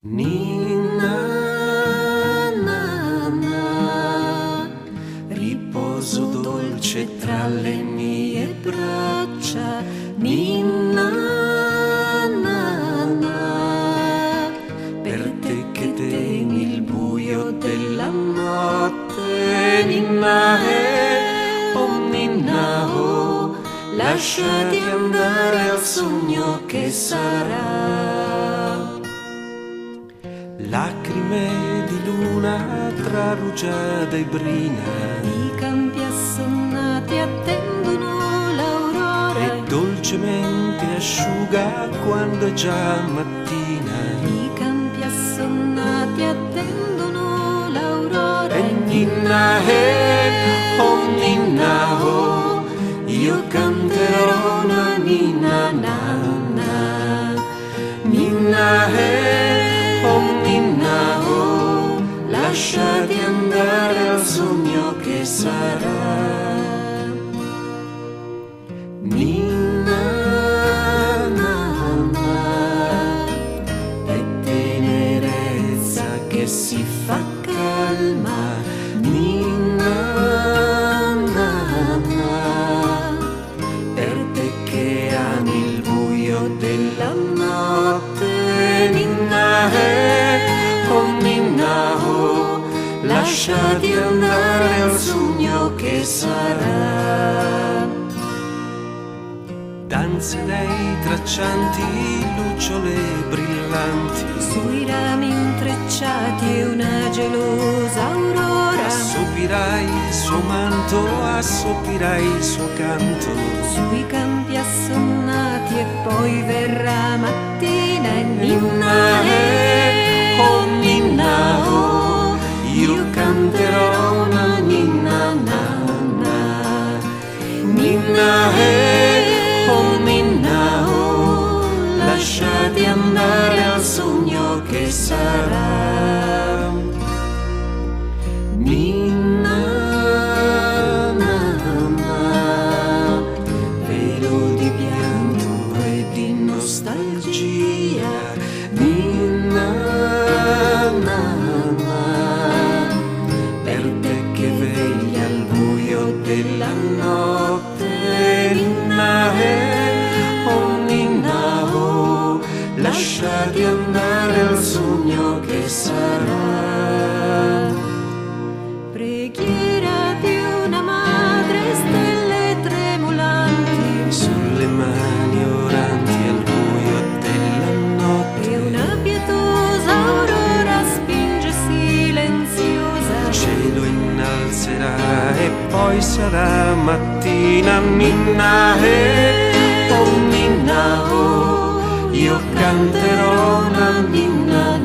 Ninna, na, na, riposo dolce tra le mie braccia. Ninna, na, na, per te che temi il buio della notte. Ninna, oh ninna, oh, lasciati andare al sogno che sarà. Lacrime di luna tra rugiada e brina, I campi assonnati attendono l'aurora e dolcemente asciuga quando è già mattina. I campi assonnati attendono l'aurora E ninna, oh ninna, oh, io canterò una ninna, nanna. Ninna, oh ninna, oh, lasciati andare al sogno che sarà. Ninna, na, na, è tenerezza che si fa calma. Ninna, na, na, per te che ami il buio della notte. Ninna, oh ninna, oh, lasciati andare al sogno che sarà. Danze dei traccianti, lucciole brillanti, sui rami intrecciati e una gelosa aurora. assopirai il suo manto, assopirai il suo canto. Sui campi assonnati e poi verrà mattina e ninna, oh ninna, oh, io canterò una ninna, nanna. Ninna, oh ninna, oh, lasciati andare al sogno che sarà. Ninna, na, na, velo di pianto e di nostalgia. Ninna, na, na, per te che vegli al buio della notte. Ninna, oh ninna, oh, lasciati andare al sogno che sarà. preghiera di una madre, stelle tremolanti Sulle mani oranti al buio della notte. e una pietosa aurora spinge silenziosa. Il cielo innalzerà e poi sarà mattina. Ninna, oh ninna, oh, io canterò una ninna,